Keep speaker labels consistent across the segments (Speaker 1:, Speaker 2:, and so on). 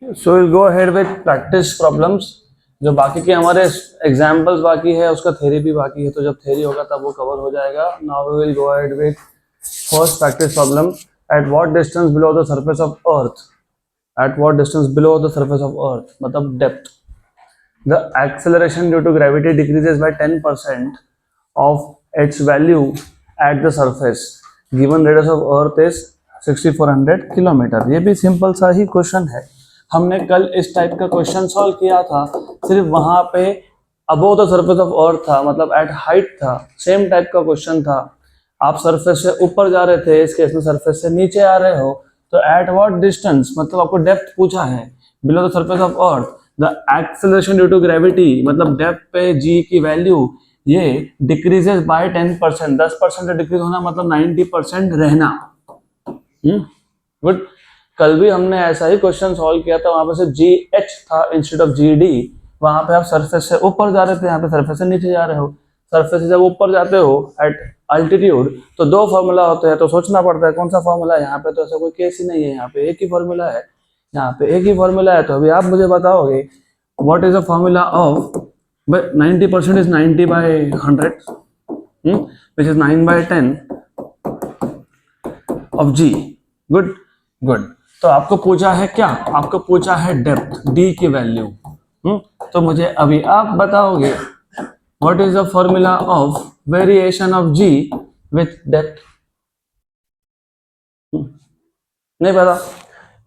Speaker 1: So will go ahead with practice problems. जो बाकी के हमारे एग्जाम्पल्स बाकी है, उसका थ्योरी भी बाकी है, तो जब थ्योरी होगा तब वो कवर हो जाएगा। Now we will go ahead with first practice problem. At what distance below the surface of earth, at what distance below the surface of earth मतलब depth, the acceleration due to gravity decreases by 10% of its value at the surface. Given radius of earth is 6400 kilometre. ये भी simple सा ही question है, हमने कल इस type का question solve किया था, सिर्फ वहां पे अबोव द सरफेस ऑफ अर्थ था, मतलब एट हाइट था, सेम टाइप का क्वेश्चन था। आप सरफेस से ऊपर जा रहे थे, इस केस में सरफेस से नीचे आ रहे हो, तो एट व्हाट डिस्टेंस मतलब आपको डेप्थ पूछा है below the surface of earth, the acceleration due to gravity मतलब डेप्थ पे g की वैल्यू ये डिक्रीजेस बाय 10%, 10% डिक्रीज होना मतलब 90% रहना। गुड। कल भी हमने ऐसा ही क्वेश्चन सॉल्व किया था, वहां पे सिर्फ GH था इंस्टेड ऑफ GD। वहां पे आप सरफेस से ऊपर जा रहे थे, यहाँ पे सरफेस से नीचे जा रहे हो। सरफेस से जब ऊपर जाते हो एट अल्टीट्यूड तो दो फॉर्मूला होते हैं, तो सोचना पड़ता है कौन सा फॉर्मूला है। यहाँ पे तो ऐसा कोई केस ही नहीं है, यहाँ पे एक ही फॉर्मूला है, यहाँ पे एक ही फॉर्मूला है। तो अभी आप मुझे बताओगे what is the formula of 90% is 90/100 which is 9/10 of G। Good good. तो आपको पूछा है क्या, आपको पूछा है डेप्थ D की वैल्यू। तो मुझे अभी आप बताओगे what is the formula of variation of G with depth. नहीं पता।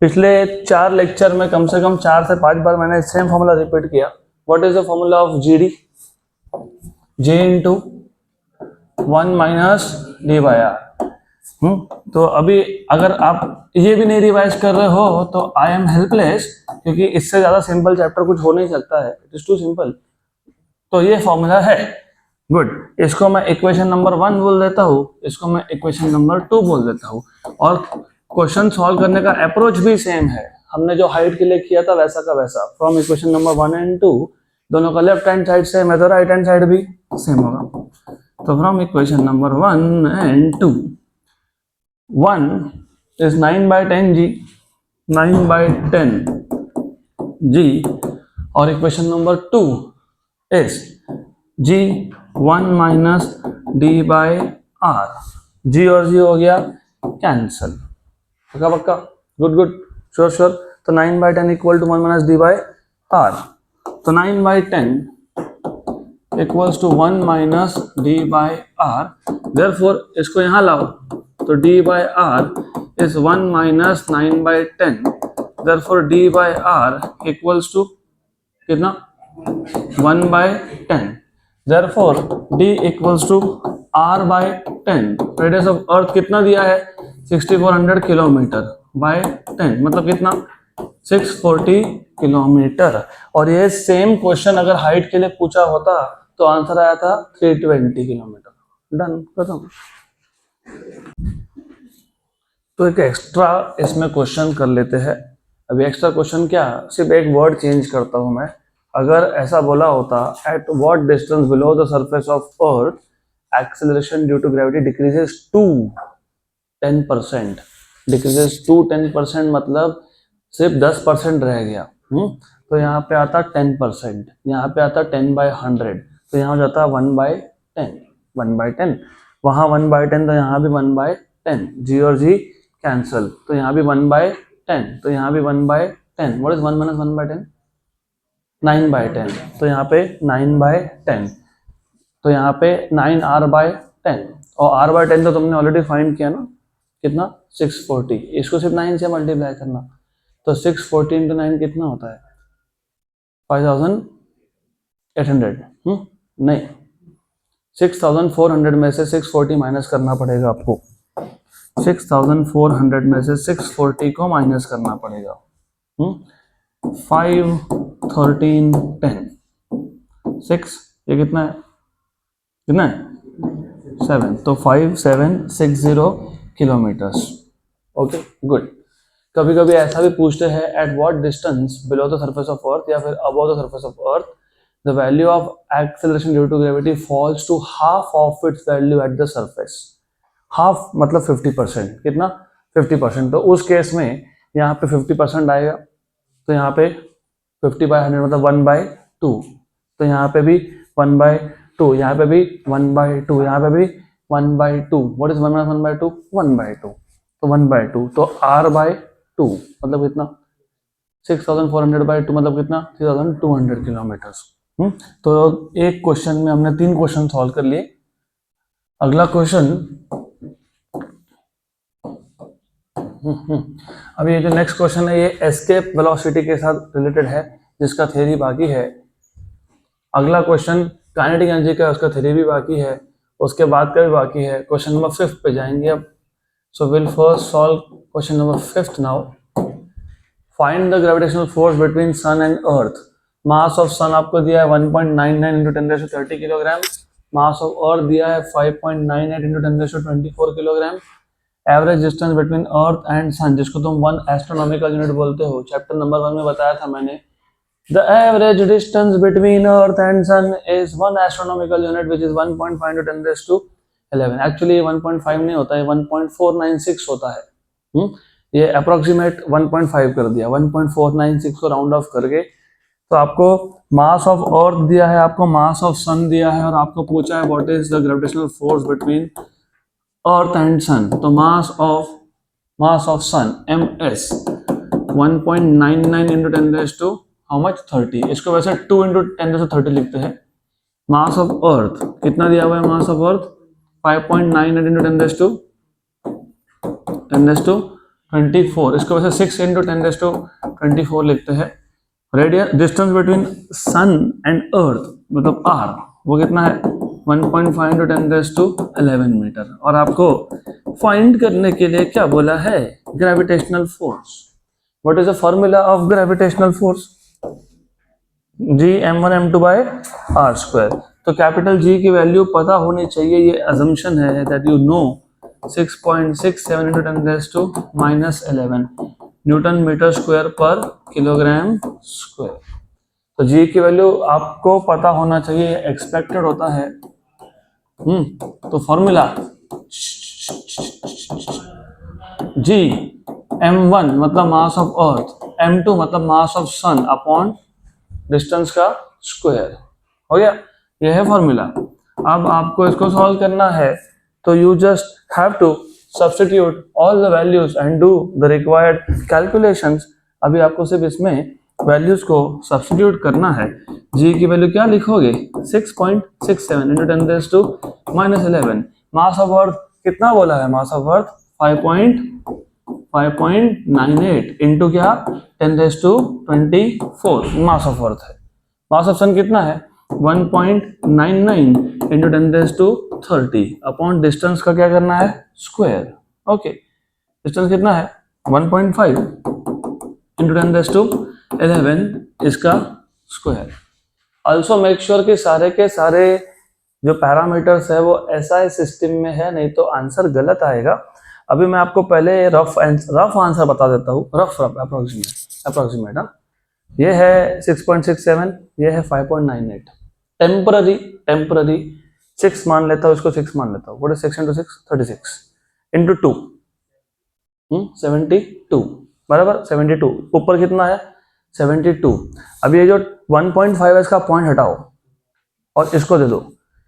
Speaker 1: पिछले 4 लेक्चर में कम से कम 4 से 5 बार मैंने सेम फॉर्मूला रिपीट किया। What is the formula of GD? J into 1 minus D/R। तो अभी अगर आप ये भी नहीं रिवाइज कर रहे हो तो आई एम हेल्पलेस, क्योंकि इससे ज्यादा सिंपल चैप्टर कुछ हो नहीं सकता है, इट इज टू सिंपल। तो ये फॉर्मूला है। गुड। इसको मैं इक्वेशन नंबर 1 बोल देता हूँ, इसको मैं इक्वेशन नंबर 2 बोल देता हूँ। और क्वेश्चन सॉल्व करने का अप्रोच भी सेम है, हमने जो हाइट के लिए किया था वैसा का वैसा। फ्रॉम इक्वेशन नंबर 1 एंड 2 दोनों का लेफ्ट हैंड साइड सेम है, तो राइट हैंड साइड भी सेम होगा। तो from equation number 1 and 2, 1 is 9/10 G, 9/10 G, और equation number 2 is G 1 minus D/R। G और G हो गया कैंसल, पक्का पक्का, गुड गुड, श्योर श्योर। तो 9/10 इक्वल टू 1 minus D/R, तो 9/10 equals to 1 minus D/R। Therefore इसको यहाँ लाओ तो D/R is 1 minus 9/10, therefore D/R equals to कितना 1/10, therefore D equals to R/10। Radius of earth कितना दिया है 6400 किलोमीटर बाय 10 मतलब कितना 640 किलोमीटर। और ये सेम क्वेश्चन अगर हाइट के लिए पूछा होता तो आंसर आया था 320 किलोमीटर। डन, खत्म। तो एक एक्स्ट्रा इसमें क्वेश्चन कर लेते हैं। अभी एक्स्ट्रा क्वेश्चन क्या, सिर्फ एक वर्ड चेंज करता हूं मैं। अगर ऐसा बोला होता at what distance below the surface of earth acceleration due to gravity decreases to 10%, decreases to 10% मतलब सिर्फ 10% रह गया। तो यहाँ पे आता 10%, यहाँ पे आता 10/100, तो यहाँ हो जाता 1/10, 1/10। वहाँ 1/10 तो यहाँ भी 1/10, G और G कैंसल, तो यहाँ भी 1/10, तो यहाँ भी 1/10। What is 1 minus 1/10? 9/10, तो यहाँ पे 9/10, तो यहाँ पे 9R/10, और R/10 तो तुमने ऑलरेडी फाइंड किया ना, कितना 640। इसको सिर्फ 9 से मल्टीप्लाई करना, तो 640 इंटू 9 कितना होता है 5800। नहीं, 6400 में से 640 माइनस करना पड़ेगा आपको, 6400 में से 640 को माइनस करना पड़ेगा। 5 13 10 6, ये कितना है, कितना है 7, तो 5760 किलोमीटर्स। Okay good. कभी कभी ऐसा भी पूछते हैं at what distance below the surface of earth या फिर above the surface of earth the value of acceleration due to gravity falls to half of its value at the surface. Half मतलब 50%, कितना 50%, तो उस केस में यहाँ पे 50% आएगा, तो यहाँ पे 50/100 मतलब 1/2, तो यहाँ पे भी 1/2, यहाँ पे भी 1/2, यहाँ पे भी 1/2। What is 1 - 1/2? 1/2, तो 1/2, तो R/2 मतलब कितना 6400/2 मतलब कितना 3200 किलोमीटर्स। तो एक क्वेश्चन में हमने 3 क्वेश्चन सॉल्व कर लिए। अगला क्वेश्चन, अभी ये जो नेक्स्ट क्वेश्चन है ये एस्केप वेलोसिटी के साथ रिलेटेड है, जिसका थ्योरी बाकी है। अगला क्वेश्चन काइनेटिक एनर्जी का, उसका थ्योरी भी बाकी है, उसके बाद का भी बाकी है। क्वेश्चन नंबर 5 पे जाएंगे अब। So will first solve question number 5 now. Find the gravitational force between sun and earth. Mass of sun आपको दिया है 1.99 × 10⁻30 किलोग्राम, मास ऑफ अर्थ दिया है 5.98 × 10⁻24 kilogram. Average distance between earth and sun, जिसको तुम 1 एस्ट्रोनॉमिकल यूनिट बोलते हो, चैप्टर नंबर 1 में बताया था मैंने। The average distance between earth and sun is 1 astronomical unit which is 1.5 × 10⁻11। Actually 1.5 नहीं होता है, 1.496 होता है। ये अप्रोक्सीमेट 1.5 कर दिया, 1.496 को राउंड ऑफ करके। तो आपको मास ऑफ अर्थ दिया है, आपको मास ऑफ सन दिया है, और आपको पूछा है what is the gravitational force between earth and sun. तो mass of sun ms 1.99 × 10⁻, how much 30। इसको वैसे 2 × 10⁻30 लिखते हैं। मास ऑफ अर्थ कितना दिया हुआ है, मास ऑफ अर्थ 5.98 × 10⁻24, इसको वैसे 6 × 10⁻24 लिखते हैं। Radius distance between sun and earth मतलब r, वो कितना है 1.5 × 10⁻11 मीटर। और आपको फाइंड करने के लिए क्या बोला है, gravitational force. What is the formula of gravitational force, G(m1 m2/r²). तो कैपिटल G की वैल्यू पता होनी चाहिए, ये अजम्पशन है that you know 6.67 × 10⁻11 newton metre square पर किलोग्राम स्क्वायर। तो G की वैल्यू आपको पता होना चाहिए, एक्सपेक्टेड होता है। तो फॉर्मूला G(m1) मतलब मास ऑफ अर्थ, m2 मतलब mass of sun upon distance का स्क्वायर। हो गया, यह है फॉर्मूला। अब आपको इसको सॉल्व करना है, तो you just have to substitute all the values and do the required calculations। अभी आपको सिर्फ इसमें वैल्यूज को सब्स्टिट्यूट करना है। G की वैल्यू क्या लिखोगे 6.67 × 10⁻11। मास ऑफ अर्थ कितना बोला है, मास ऑफ अर्थ 5.98 इंटू क्या 10⁻24 मास ऑफ अर्थ है। मास ऑफ सन कितना है 1.99 × 10⁻30 अपॉन डिस्टेंस का क्या करना है स्क्वायर। ओके, डिस्टेंस कितना है 1.5 × 10⁻11 इसका स्क्वायर। ऑल्सो मेक श्योर कि सारे के सारे जो पैरामीटर्स है वो SI सिस्टम में है, नहीं तो आंसर गलत आएगा। अभी मैं आपको पहले रफ आंसर बता देता हूँ, रफ अप्रोक्सीमेट। ये है 6.67, ये है 5.98। टेम्पररी 6 मान लेता हूँ, इसको 6 मान लेता हूँ। व्हाट इज 6 × 6 36 इंटू 2 72 बराबर 72। ऊपर कितना है 72। अब ये जो 1.5 है इसका पॉइंट हटाओ और इसको दे दो,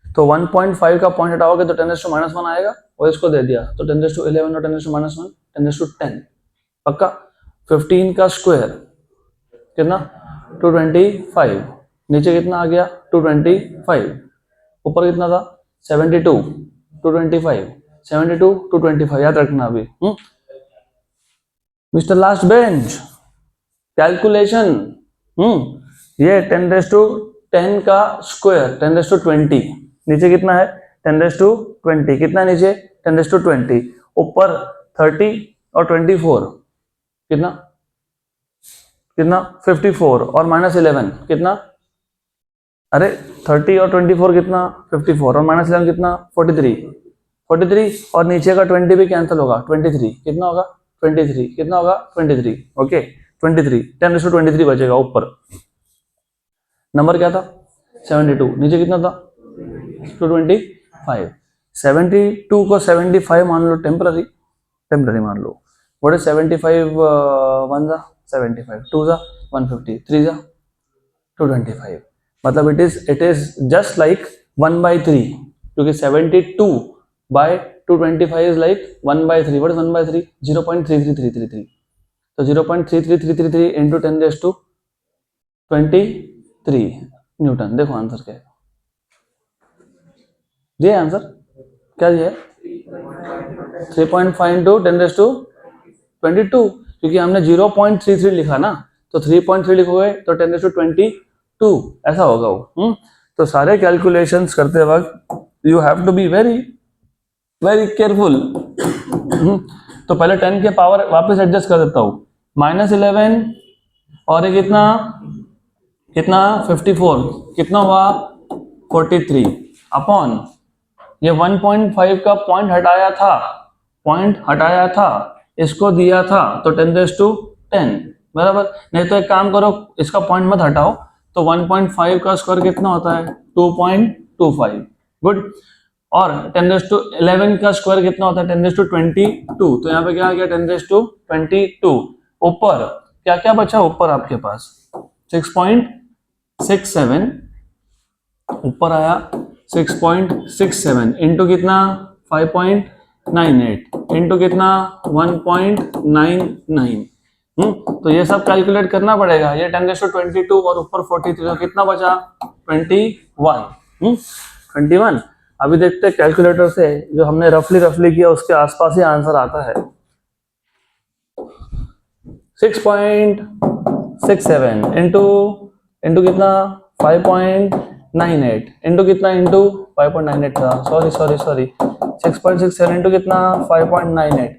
Speaker 1: तो 1.5 का पॉइंट हटाओगे तो 10⁻1 आएगा, और इसको दे दिया तो 10⁻11 और 10⁻1 10⁻10 पक्का। 15 का स्क्वायर कितना 225, नीचे कितना आ गया 225, ऊपर कितना था 72 225 72 225 याद रखना। अभी मिस्टर लास्ट बेंच कैलकुलेशन, ये 10⁻10 का स्क्वायर 10⁻20, नीचे कितना है 10⁻20, कितना नीचे 10⁻20, ऊपर 30 और 24 कितना 54 और -11 कितना, अरे 30 और 24 कितना 54 और -11 कितना 43 और नीचे का 20 भी कैंसिल होगा 23 कितना होगा 23 कितना होगा 23। ओके 23 10⁻23 बचेगा। ऊपर नंबर क्या था 72, नीचे कितना था 225। 72 को 75 मान लो, टेम्पररी मान लो। व्हाट इज 75 वन जा 75, 2 जा 150, 3 जा 225, मतलब इट इज जस्ट लाइक 1/3, क्योंकि 72 by 225 is like 1/3. What is 1/3? 0.33333. तो 0.33333 इंटू 10⁻23 न्यूटन. देखो आंसर क्या है, दिया आंसर क्या दिया है? 3.5 इंटू 10⁻22, क्योंकि हमने 0.33 लिखा ना, तो 3.3 लिखोगे तो 10⁻22 ऐसा होगा वो. तो सारे कैलकुलेशंस करते वक्त you have to be very very careful. तो पहले 10 के पावर वापस एडजस्ट कर देता हूँ. -11 और ये कितना कितना 54, कितना हुआ 43 अपॉन ये 1.5 का पॉइंट हटाया था, इसको दिया था तो 10⁻10 बराबर. नहीं तो एक काम करो, इसका पॉइंट मत हटाओ, तो 1.5 का स्क्वायर कितना होता है 2.25. गुड. और 10⁻11 का स्क्वायर कितना होता है 10⁻22. तो यहाँ पे क्या आ गया 10⁻22. ऊपर क्या क्या बचा ऊपर आपके पास 6.67 ऊपर आया 6.67 इंटू कितना 5.98 इंटू कितना 1.99. तो ये सब कैलकुलेट करना पड़ेगा. ये 10⁻22 और ऊपर 43, तो कितना बचा 21. अभी देखते हैं कैलकुलेटर से जो हमने रफली किया उसके आसपास ही आंसर आता है. 6.67 इंटू कितना 5.98 इंटू कितना इंटू 5.98 था, सॉरी 6.67 इंटू कितना 5.98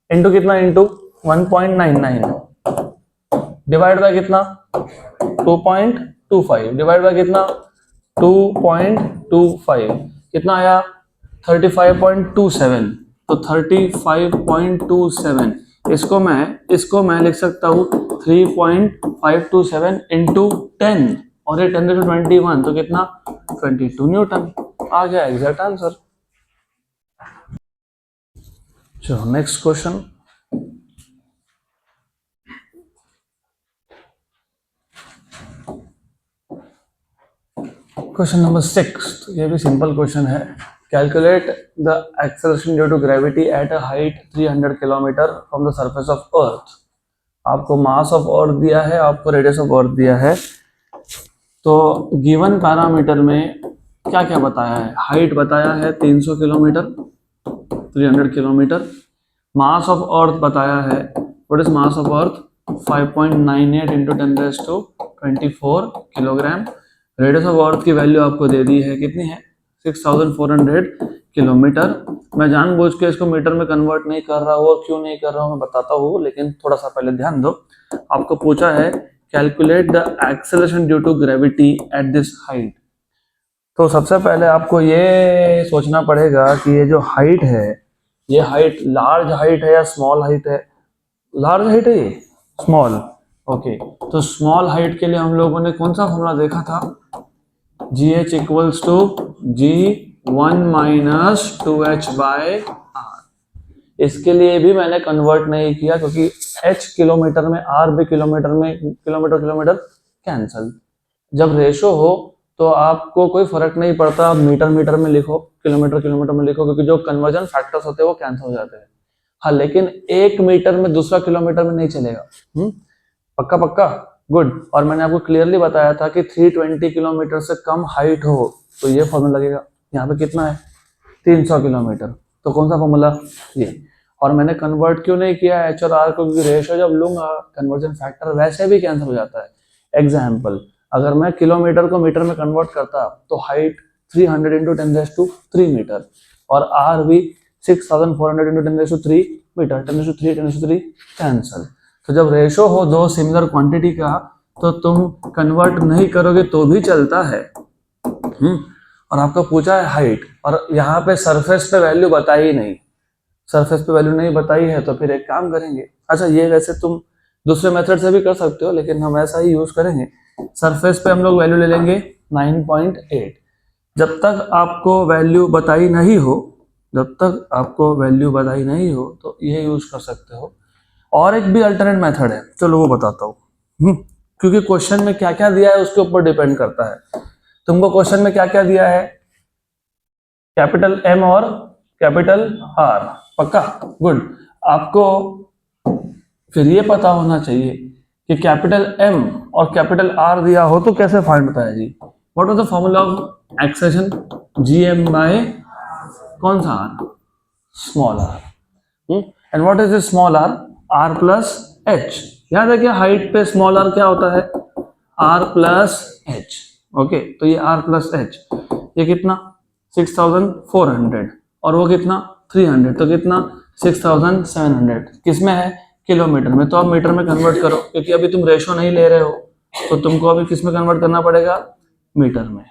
Speaker 1: इंटू कितना इंटू 1.99 डिवाइड बाय कितना 2.25 डिवाइड बाय कितना 2.25 कितना आया 35.27. तो 35.27 इसको मैं लिख सकता हूँ 3.527 इंटू 10 और ये 10⁻21 तो कितना 22 न्यूटन. आ गया एग्जैक्ट आंसर. चलो नेक्स्ट क्वेश्चन. Question number 6. ये भी सिंपल क्वेश्चन है. Calculate the acceleration due to gravity at a height 300 kilometre from the surface of earth. आपको मास ऑफ अर्थ दिया है, आपको रेडियस ऑफ अर्थ दिया है. तो गिवन पैरामीटर में क्या क्या बताया है? हाइट बताया है 300 किलोमीटर 300 किलोमीटर. मास ऑफ अर्थ बताया है. What is mass of earth 5.98 into 10⁻24 kilogram. Radius of earth की वैल्यू आपको दे दी है, कितनी है 6400 किलोमीटर. मैं जानबूझ के इसको मीटर में कन्वर्ट नहीं कर रहा हूँ, क्यों नहीं कर रहा हूँ मैं बताता हूँ, लेकिन थोड़ा सा पहले ध्यान दो. आपको पूछा है calculate the acceleration due to gravity at this height. तो सबसे पहले आपको ये सोचना पड़ेगा कि ये जो हाइट है, ये हाइट लार्ज हाइट है या स्मॉल हाइट है? लार्ज हाइट है ये, स्मॉल. ओके, तो स्मॉल हाइट के लिए हम लोगों ने कौन सा फॉर्मूला देखा था? GH equals to G1 minus 2H/R. इसके लिए भी मैंने कन्वर्ट नहीं किया क्योंकि H किलोमीटर में, R भी किलोमीटर में, किलोमीटर कैंसल. जब रेशो हो तो आपको कोई फर्क नहीं पड़ता, आप मीटर में लिखो, किलोमीटर में लिखो, क्योंकि जो कन्वर्जन फैक्टर्स होते हैं वो कैंसिल हो जाते हैं. हाँ, लेकिन 1 मीटर में दूसरा किलोमीटर में नहीं चलेगा. पक्का गुड. और मैंने आपको क्लियरली बताया था कि 320 किलोमीटर से कम हाइट हो तो ये फॉर्मूला लगेगा. यहाँ पे कितना है 300 किलोमीटर, तो कौन सा फॉर्मूला ये. और मैंने कन्वर्ट क्यों नहीं किया H और R को, क्योंकि रेशो जब लूंगा कन्वर्जन फैक्टर वैसे भी कैंसिल हो जाता है. एग्जाम्पल, अगर मैं किलोमीटर को मीटर में कन्वर्ट करता तो हाइट 300 इंटू 10⁻³ मीटर और R भी 6400 इंटू 10⁻³ मीटर. 10⁻³ कैंसल. तो जब रेशो हो दो सिमिलर क्वांटिटी का तो तुम कन्वर्ट नहीं करोगे तो भी चलता है. और आपको पूछा है हाइट और यहाँ पे सरफेस पे वैल्यू बताई नहीं. सरफेस पे वैल्यू नहीं बताई है तो फिर एक काम करेंगे. अच्छा, ये वैसे तुम दूसरे मेथड से भी कर सकते हो, लेकिन हम ऐसा ही यूज करेंगे. सरफेस पे हम लोग वैल्यू ले लेंगे 9.8. जब तक आपको वैल्यू बताई नहीं हो तो ये यूज कर सकते हो. और एक भी अल्टरनेट मेथड है, चलो वो बताता हूँ। क्योंकि क्वेश्चन में क्या क्या दिया है उसके ऊपर डिपेंड करता है। तुमको क्वेश्चन में क्या क्या दिया है, कैपिटल एम और कैपिटल आर, पक्का, गुड। आपको फिर ये पता होना चाहिए कि कैपिटल एम और कैपिटल आर दिया हो तो कैसे फाइंड होता है g. What is the formula of acceleration, g M by कौन सा r, small r, and what is small r, r plus h. याद है क्या, हाइट पे स्मॉल आर क्या होता है, आर प्लस एच। ओके, तो ये आर प्लस एच, ये कितना 6400 और वो कितना 300, तो कितना 6700। किसमें है, किलोमीटर में। तो आप मीटर में कन्वर्ट करो, क्योंकि अभी तुम रेशो नहीं ले रहे हो, तो तुमको अभी किस में कन्वर्ट करना पड़ेगा, मीटर में।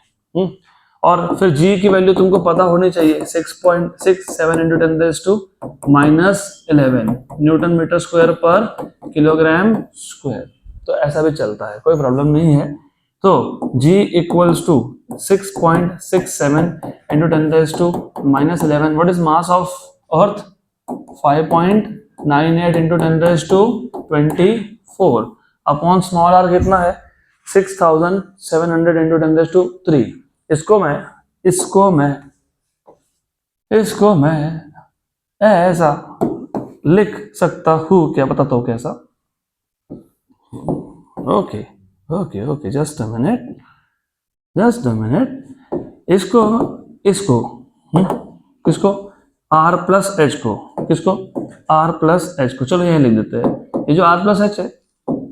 Speaker 1: और फिर g की वैल्यू तुमको पता होनी चाहिए, 6.67 इंटू 10⁻⁻11 न्यूटन मीटर स्क्वायर पर किलोग्राम स्क्वायर। तो ऐसा भी चलता है, कोई प्रॉब्लम नहीं है। तो g equals to 6.67 into 10⁻11। What is mass of earth, 5.98 into 10⁻24 upon small R कितना है 6700 इंटू 10⁻3। इसको मैं ऐसा लिख सकता हूं, क्या बताता हूं कैसा। ओके, जस्ट अ मिनट, किसको आर प्लस एच को, आर प्लस एच को, चलो यही लिख देते हैं। ये जो आर प्लस एच है,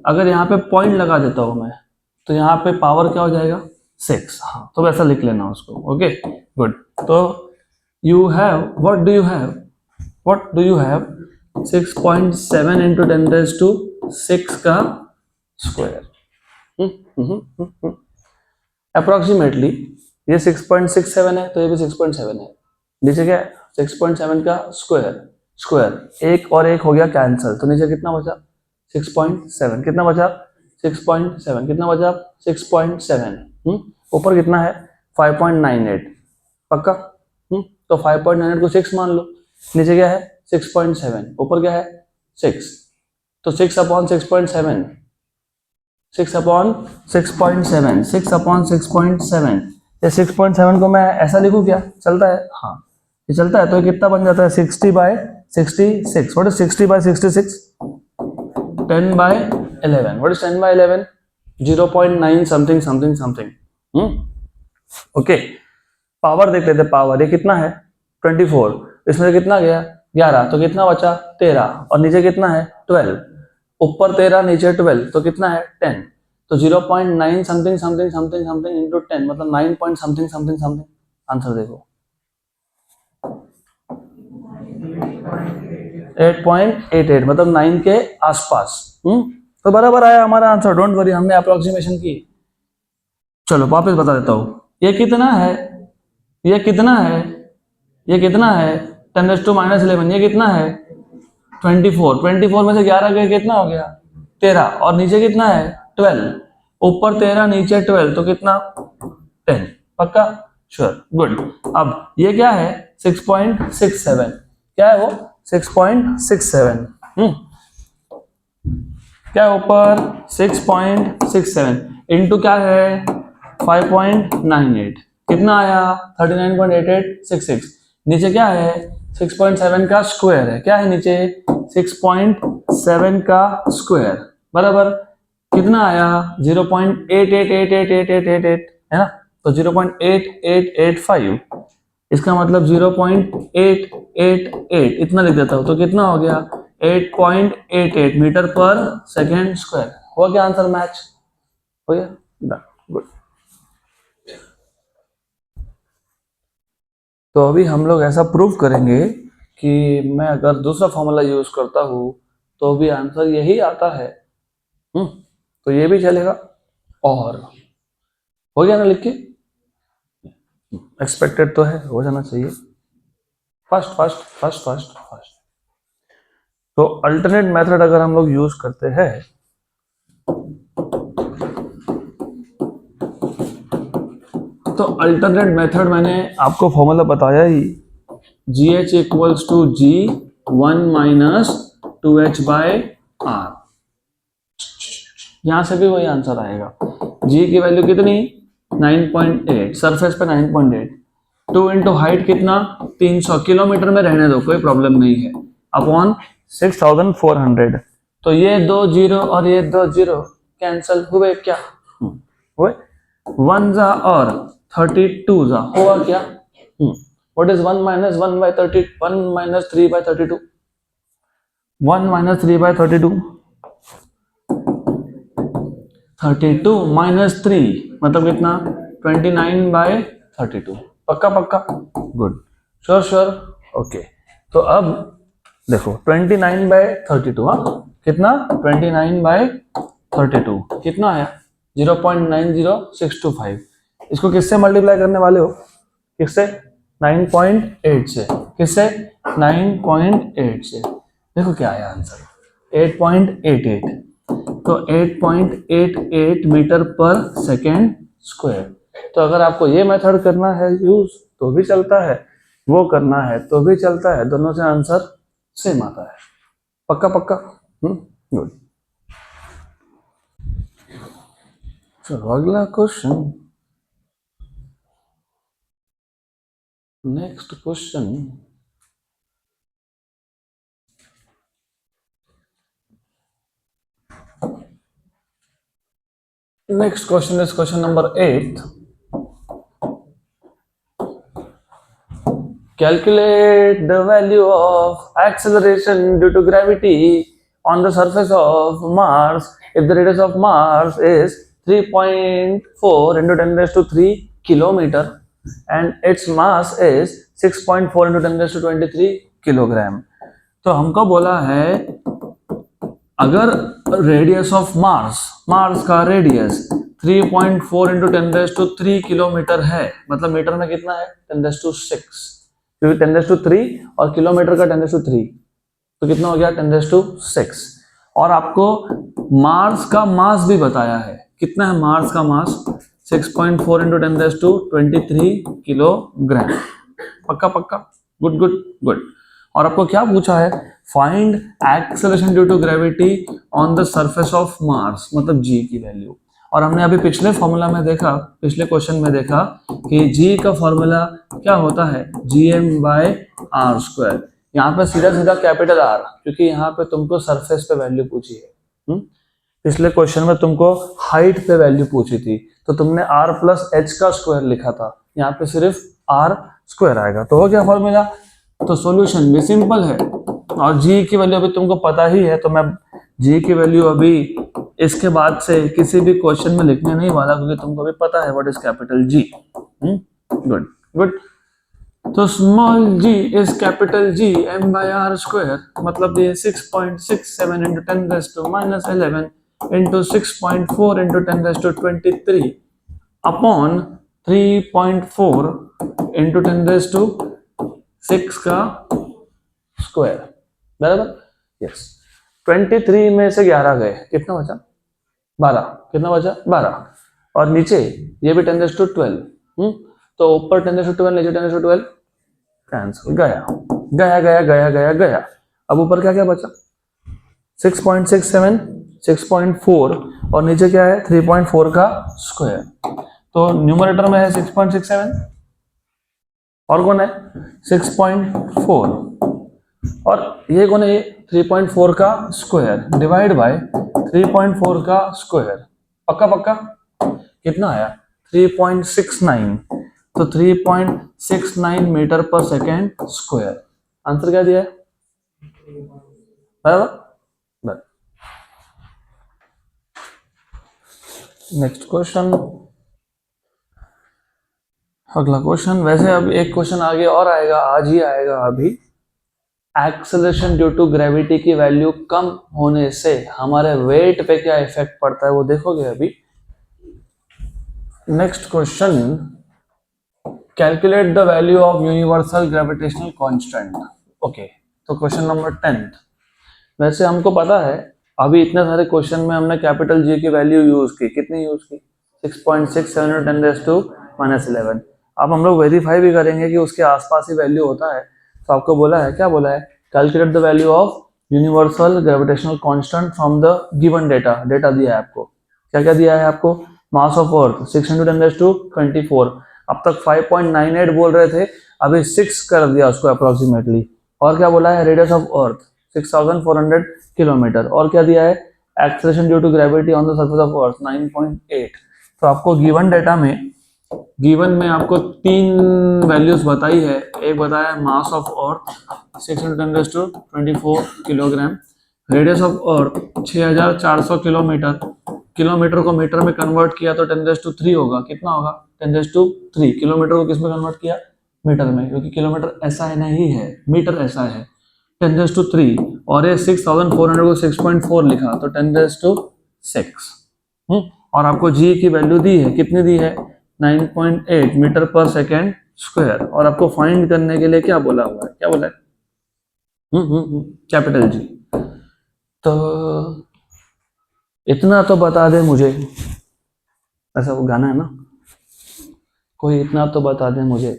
Speaker 1: अगर यहाँ पे पॉइंट लगा देता हूं मैं, तो यहाँ पे पावर क्या हो जाएगा 6। हाँ, तो वैसा लिख लेना उसको। Okay, good. तो you have, what do you have 6.7 into 10⁻6 का स्क्वायर। अप्रोक्सीमेटली ये 6.67 है, तो ये भी 6.7 है। नीचे क्या है 6.7 का स्क्वायर, एक और एक हो गया कैंसिल, तो नीचे कितना बचा 6.7, कितना बचा 6.7, कितना बचा 6.7। ऊपर कितना है 5.98, पक्का। तो 5.98 को 6 मान लो, नीचे क्या है 6.7, ऊपर क्या है 6, तो 6 अपॉन 6.7, 6 अपॉन 6.7, या 6.7 को मैं ऐसा लिखूं क्या, चलता है, हाँ ये चलता है। तो कितना बन जाता है 60/66। What is 60/66, 10/11। What is 10/11, 0.9 something. Okay, power देख लेते, पावर ये कितना है 24, इसमें कितना गया 11, तो कितना बचा 13, और नीचे कितना है 12, ऊपर 13 नीचे 12, तो कितना है 10। तो 0.9 समथिंग इंटू 10 मतलब 9 पॉइंट समथिंग। आंसर देखो 8.88, मतलब 9 के आसपास। तो बराबर आया हमारा आंसर, डोंट वरी, हमने अप्रोक्सीमेशन की। चलो वापस बता देता हूं, ये कितना है 10⁻11, ये कितना है 24 में से 11 गए, कितना हो गया 13, और नीचे कितना है 12, ऊपर 13 नीचे 12, तो कितना 10, पक्का, श्योर, गुड। अब ये क्या है 6.67, क्या है वो 6.67, क्या है ऊपर 6.67 इंटू क्या है 5.98, कितना आया 39.8866। नीचे क्या है 6.7 का स्क्वायर है, क्या है नीचे 6.7 का स्क्वायर बराबर कितना आया 0.888888 है ना, तो 0.8885, इसका मतलब 0.888 इतना लिख देता हूं, तो कितना हो गया 8.88 मीटर पर सेकेंड स्क्वायर। हो गया आंसर, मैच हो गया, गुड। तो अभी हम लोग ऐसा प्रूव करेंगे कि मैं अगर दूसरा फॉर्मूला यूज करता हूं तो भी आंसर यही आता है, तो ये भी चलेगा। और हो गया ना लिख के, एक्सपेक्टेड तो है, हो जाना चाहिए फर्स्ट। तो अल्टरनेट मेथड अगर हम लोग यूज करते हैं तो अल्टरनेट मेथड मैंने आपको फॉर्मूला बताया ही, GH equals to G 1 - 2H/2 R. यहां से भी वही आंसर आएगा। जी की वैल्यू कितनी 9.8, सरफेस पे 9.8, 2 इंटू हाइट कितना 300, किलोमीटर में रहने दो कोई प्रॉब्लम नहीं है, अपॉन 6400। तो ये 2 जीरो और ये 2 जीरो कैंसल हुए क्या? हुए। 1 जा और 32 जा हुआ क्या? What is 1 minus 1 by 30, 1 minus 3 by 32, 1 minus 3 by 32, 32 minus 3 मतलब कितना 29 बाय 32। पक्का पक्का, गुड, श्योर श्योर, ओके। तो अब देखो 29 बाय 32, हाँ कितना 29 बाय 32 कितना आया 0.90625। इसको किससे मल्टीप्लाई करने वाले हो? किससे? 9.8 से। किससे? 9.8 से। देखो क्या आया आंसर 8.88। तो 8.88 मीटर पर सेकेंड स्क्वायर। तो अगर आपको ये मेथड करना है यूज तो भी चलता है, वो करना है तो भी चलता है, दोनों से आंसर सेम आता है। पक्का पक्का, गुड। चलो अगला question, next question. Next question is question number 8। Calculate the value of acceleration due to gravity on the surface of Mars if the radius of Mars is 3.4 into 10 raised to 3 kilometer and its mass is 6.4 into 10 raised to 23 kilogram। तो हमको बोला है अगर radius of Mars, Mars का radius 3.4 into 10 raise to 3 kilometre है, मतलब metre में कितना है 10 रेज़ टू 6, क्योंकि 10 रेज़ टू 3 और किलोमीटर का 10 रेज़ टू 3, तो कितना हो गया 10 रेज़ टू 6। और आपको मार्स का मास भी बताया है, कितना है मार्स का मास 6.4 इंटू 10 रेज़ टू 23 किलोग्राम। पक्का पक्का, गुड गुड गुड। और आपको क्या पूछा है, find acceleration due to gravity on the surface of Mars, मतलब जी की वैल्यू। और हमने अभी पिछले फॉर्मूला में देखा, पिछले क्वेश्चन में देखा कि जी का फॉर्मूला क्या होता है gm बाय आर स्क्वायर। यहाँ पे सीधा सीधा कैपिटल आर, क्योंकि यहाँ पे तुमको सरफेस पे वैल्यू पूछी है। पिछले क्वेश्चन में तुमको हाइट पे वैल्यू पूछी थी, तो तुमने आर प्लस एच का स्क्वायर लिखा था, यहाँ पे सिर्फ आर स्क्वायर आएगा। तो हो गया फॉर्मूला। तो सॉल्यूशन भी सिंपल है। और जी की वैल्यू अभी तुमको पता ही है, तो मैं जी की वैल्यू अभी इसके बाद से किसी भी क्वेश्चन में लिखने नहीं वाला, क्योंकि तुमको अभी पता है what is capital G. Good good. तो small g is capital G m by r square, मतलब ये 6.67 into 10 raise to -11 into 6.4 into 10 raise to 23 upon 3.4 into 10 raise to 6 का स्क्वायर, बराबर। यस, 23 में से 11 गए, कितना बचा 12, कितना बचा 12। और नीचे ये भी 10 रेज़ टू 12, तो ऊपर 10 रेज़ टू 12 नीचे 10 रेज़ टू 12 कैंसिल, गया गया गया गया गया गया। अब ऊपर क्या क्या बचा 6.67, 6.4 और नीचे क्या है 3.4 का स्क्वायर। तो न्यूमरेटर में है 6.67 और कौन है 6.4 और ये कौन है ये 3.4 का स्क्वायर डिवाइड बाय 3.4 का स्क्वायर। पक्का पक्का, कितना आया 3.69। तो 3.69 मीटर पर सेकेंड स्क्वायर। आंसर क्या दिया है, बराबर। नेक्स्ट क्वेश्चन, अगला क्वेश्चन। वैसे अब एक क्वेश्चन आगे और आएगा, आज ही आएगा अभी। एक्सेलरेशन ड्यू टू ग्रेविटी की वैल्यू कम होने से हमारे वेट पे क्या इफेक्ट पड़ता है वो देखोगे अभी। Next question, calculate the value of universal gravitational constant. Okay, तो क्वेश्चन नंबर 10। वैसे हमको पता है अभी इतने सारे क्वेश्चन में हमने कैपिटल जी की वैल्यू यूज की, कितनी यूज की 6.67 10 रेज़ टू -11। अब हम लोग वेरीफाई भी करेंगे कि उसके आसपास ही वैल्यू होता है। तो आपको बोला है, क्या बोला है, calculate the value of universal gravitational constant from the given data, data दिया है आपको, क्या क्या दिया है आपको, मास ऑफ अर्थ 6 × 10⁻²4, अब तक 5.98 बोल रहे थे, अभी 6 कर दिया उसको अप्रोक्सीमेटली, और क्या बोला है, रेडियस ऑफ अर्थ 6400 किलोमीटर, और क्या दिया है, acceleration due to gravity on the surface of earth 9.8। तो आपको गिवन में आपको 3 वैल्यूज बताई है, एक बताया मास of earth 6 × 10⁻24 kilogram, radius of earth 6400 kilometre, kilometre को मीटर में कन्वर्ट किया तो 10⁻³ होगा, कितना होगा 10⁻3, किलोमीटर को किस में कन्वर्ट किया, मीटर में, क्योंकि किलोमीटर ऐसा है नहीं है, मीटर ऐसा है, 10⁻3, और ये 6400 को 6.4 लिखा तो 10⁻6। और आपको जी की वैल्यू दी है, कितनी दी है, 9.8 मीटर पर सेकेंड स्क्वायर, और आपको फाइंड करने के लिए क्या बोला हुआ है, क्या बोला है, कैपिटल जी। तो इतना तो बता दे मुझे, ऐसा वो गाना है ना, कोई इतना तो बता दे मुझे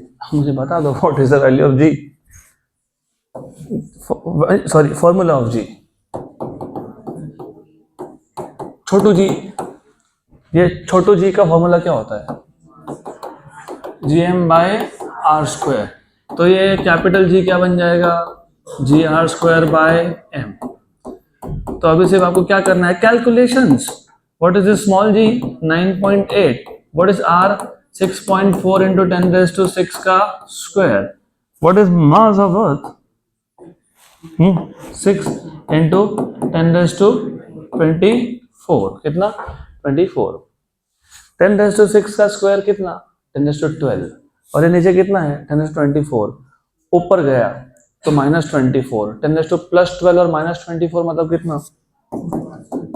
Speaker 1: बता दो what is the value of g, sorry formula of g, छोटू जी, ये छोटू जी का फॉर्मूला क्या होता है, Gm/r², तो ये कैपिटल जी क्या बन जाएगा, Gr²/m। तो अभी सिर्फ आपको क्या करना है, calculations, what is small G 9.8, what is r 6.4 × 10⁻6 का square, what is mass of earth 6 × 10⁻24, कितना 24, 10⁻6 का स्क्वायर कितना 10⁻12, और ये नीचे कितना है 10⁻24, ऊपर गया तो -24, 10⁻+12 और -24 मतलब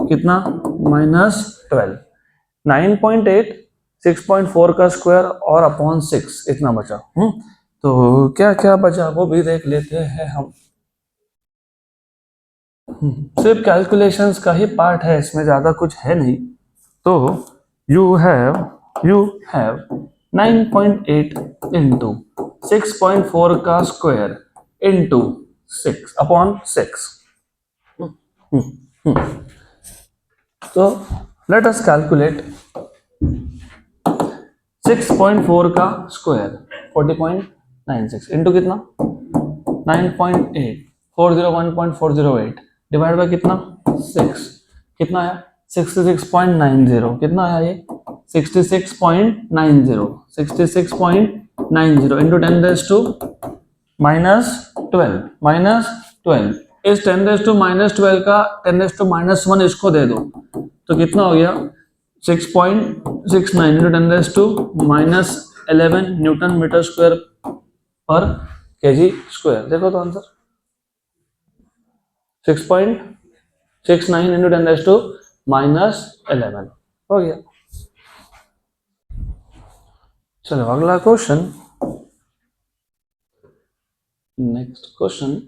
Speaker 1: कितना -12, 9.8 6.4 का स्क्वायर और अपॉन 6 इतना बचा। तो क्या क्या बचा वो भी देख लेते हैं हम। सिर्फ कैलकुलेशंस का ही पार्ट है, इसमें ज्यादा कुछ है नहीं। तो यू हैव 9.8 इंटू 6.4 का स्क्वायर इंटू 6 अपॉन 6। तो लेट अस कैलकुलेट 6.4 का स्क्वायर 40.96 इंटू कितना 9.8 401.408 डिवाइड बाय कितना 6, कितना आया 66.90, कितना आया ये 66.90 इंटू 10⁻⁻12 इस 10⁻⁻12 का 10⁻⁻1 इसको दे दो तो कितना हो गया 6.69 इंटू 10⁻⁻11 न्यूटन मीटर स्क्वायर पर केजी स्क्वायर। देखो तो आंसर 6.69 इंटू 10⁻⁻11 हो गया। चलो अगला क्वेश्चन, नेक्स्ट क्वेश्चन,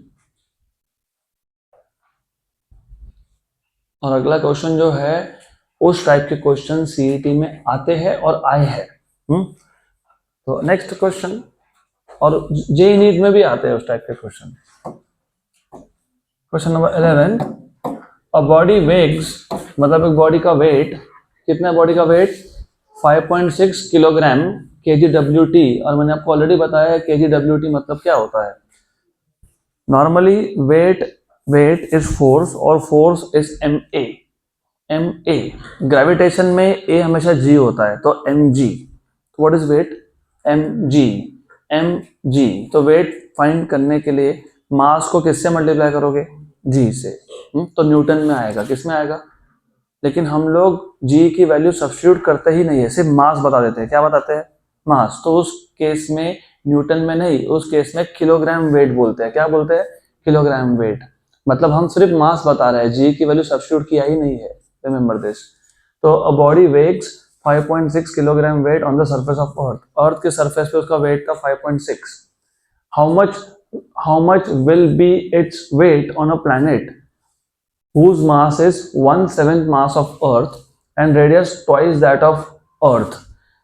Speaker 1: और अगला क्वेश्चन जो है उस टाइप के क्वेश्चन सीईटी में आते हैं और आए हैं। तो नेक्स्ट क्वेश्चन, और जेईई नीट में भी आते हैं उस टाइप के question. Question number 11, a body weighs, मतलब एक बॉडी का वेट, कितना बॉडी का वेट 5.6 किलोग्राम kgWt, और मैंने आपको ऑलरेडी बताया है kgWt मतलब क्या होता है। नॉर्मली वेट इज फोर्स और फोर्स इज ma ग्रेविटेशन में a हमेशा g होता है तो mg, what is weight mg। तो वेट फाइंड करने के लिए मास को किससे मल्टीप्लाई करोगे g से, तो न्यूटन में आएगा, किस में आएगा। लेकिन हम लोग g की वैल्यू सब्स्टिट्यूट करते ही नहीं है, सिर्फ मास बता देते हैं। क्या बताते हैं मास, तो उस केस में न्यूटन में नहीं, उस केस में किलोग्राम वेट बोलते हैं। क्या बोलते हैं किलोग्राम वेट, मतलब हम सिर्फ मास बता रहे हैं, जी की वैल्यू सब्स्टिट्यूट किया ही नहीं है, रिमेंबर दिस। तो a body weighs 5.6 kilogram weight on the surface of earth, earth के सरफेस पे उसका वेट था 5.6। How much will be its weight on a planet whose mass is 1/7 mass of earth and radius twice that of earth।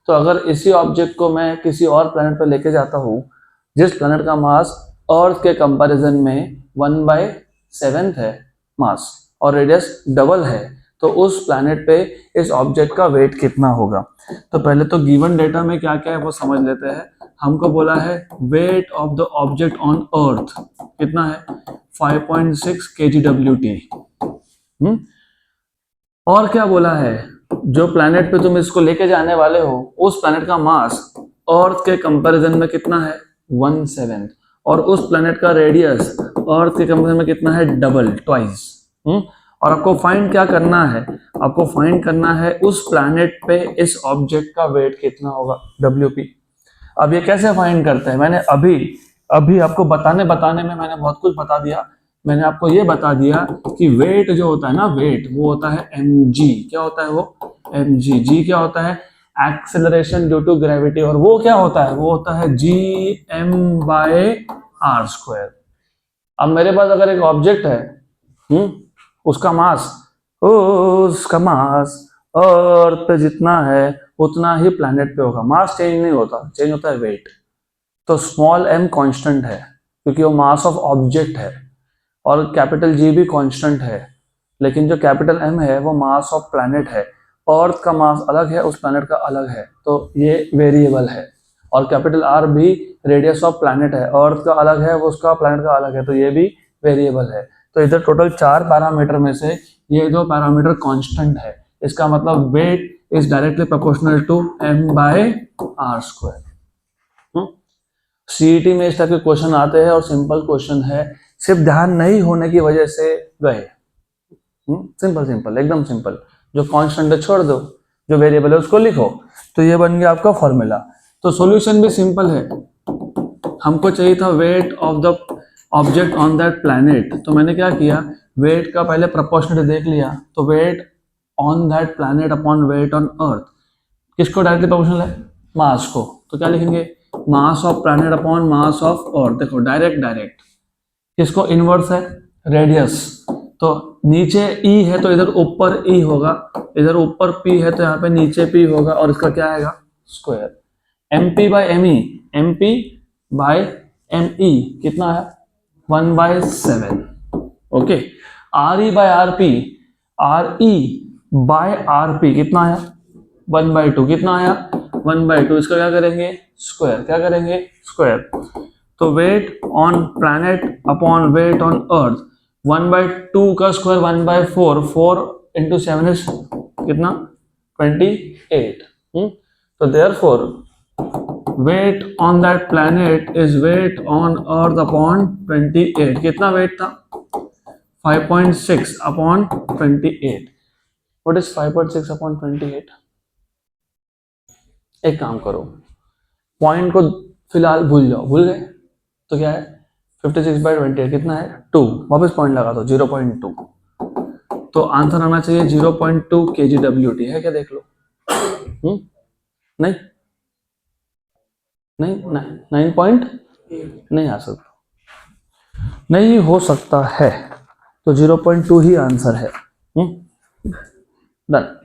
Speaker 1: तो अगर इसी object को मैं किसी और प्लैनेट पर लेके जाता हूँ जिस प्लैनेट का मास अर्थ के कंपैरिजन में 1/7 7th है मास और रेडियस डबल है, तो उस प्लैनेट पे इस ऑब्जेक्ट का वेट कितना होगा। तो पहले तो गिवन डेटा में क्या क्या है वो समझ लेते हैं। हमको बोला है weight of the object on earth कितना है 5.6 kgWT। और क्या बोला है, जो प्लैनेट पे तुम इसको लेके जाने वाले हो उस प्लैनेट का मास अर्थ के कंपैरिजन में कितना है 1/7, और उस प्लैनेट का रेडियस अर्थ के कंपैरिजन में कितना है डबल ट्वाइस। और आपको फाइंड क्या करना है, आपको फाइंड करना है उस प्लैनेट पे इस ऑब्जेक्ट का वेट कितना होगा WP। अब ये कैसे फाइंड करते हैं, मैंने अभी आपको बताने में मैंने बहुत कुछ बता दिया। मैंने आपको ये बता दिया कि वेट जो होता है ना, वेट वो होता है mg। क्या होता है वो mg। g क्या होता है एक्सेलरेशन ड्यू टू ग्रेविटी, और वो क्या होता है, वो होता है gm/r²। अब मेरे पास अगर एक ऑब्जेक्ट है, उसका मास अर्थ पे जितना है उतना ही प्लैनेट पे होगा। मास चेंज नहीं होता, चेंज होता है वेट। तो स्मॉल m कांस्टेंट है क्योंकि वो मास ऑफ ऑब्जेक्ट है, और कैपिटल G भी कांस्टेंट है, लेकिन जो कैपिटल M है वो मास ऑफ प्लैनेट है। अर्थ का मास अलग है, उस प्लैनेट का अलग है, तो ये वेरिएबल है। और कैपिटल R भी रेडियस ऑफ प्लैनेट है, अर्थ का अलग है, वो उसका प्लैनेट का अलग है, तो ये भी वेरिएबल है। तो इधर टोटल 4 पैरामीटर में से ये 2 पैरामीटर कांस्टेंट है। इसका मतलब weight is directly proportional to m/r²। CET में इस टाइप के क्वेश्चन आते हैं और सिंपल क्वेश्चन है, सिर्फ ध्यान नहीं होने की वजह से गए। सिंपल एकदम सिंपल। जो कांस्टेंट है छोड़ दो, जो वेरिएबल है उसको लिखो, तो ये बन गया आपका फॉर्मूला। तो सॉल्यूशन भी सिंपल है। हमको चाहिए था weight of the object on that planet, तो मैंने क्या किया, वेट का पहले प्रोपोर्शनल देख लिया, तो weight on that planet upon weight on earth किसको डायरेक्टली प्रोपोर्शनल है, मास को। तो क्या लिखेंगे, mass of planet upon mass of earth. देखो डायरेक्ट किसको इनवर्स है, रेडियस। तो नीचे E है तो इधर ऊपर E होगा, इधर ऊपर P है तो यहाँ पे नीचे P होगा, और इसका क्या आएगा स्क्वायर। MP/ME, MP/ME कितना है 1/7। ओके। RE/RP, RE/RP कितना आया 1/2। कितना आया 1/2। इसका क्या करेंगे स्क्वायर, क्या करेंगे स्क्वायर। तो weight on planet upon weight on earth, 1/2 का स्क्वायर 1/4, 4 into 7 is कितना 28। तो therefore weight on that planet is weight on earth upon 28। कितना वेट था 5.6 upon 28। What is 5.6 upon 28? एक काम करो, पॉइंट को फिलहाल भूल जाओ, भूल गए तो क्या है 56/28 कितना है 2, वापस पॉइंट लगा दो 0.2। तो आंसर आना चाहिए 0.2 kgWT। है क्या देख लो। नहीं 9 नहीं आ सकता, नहीं हो सकता है, तो 0.2 ही आंसर है। डन।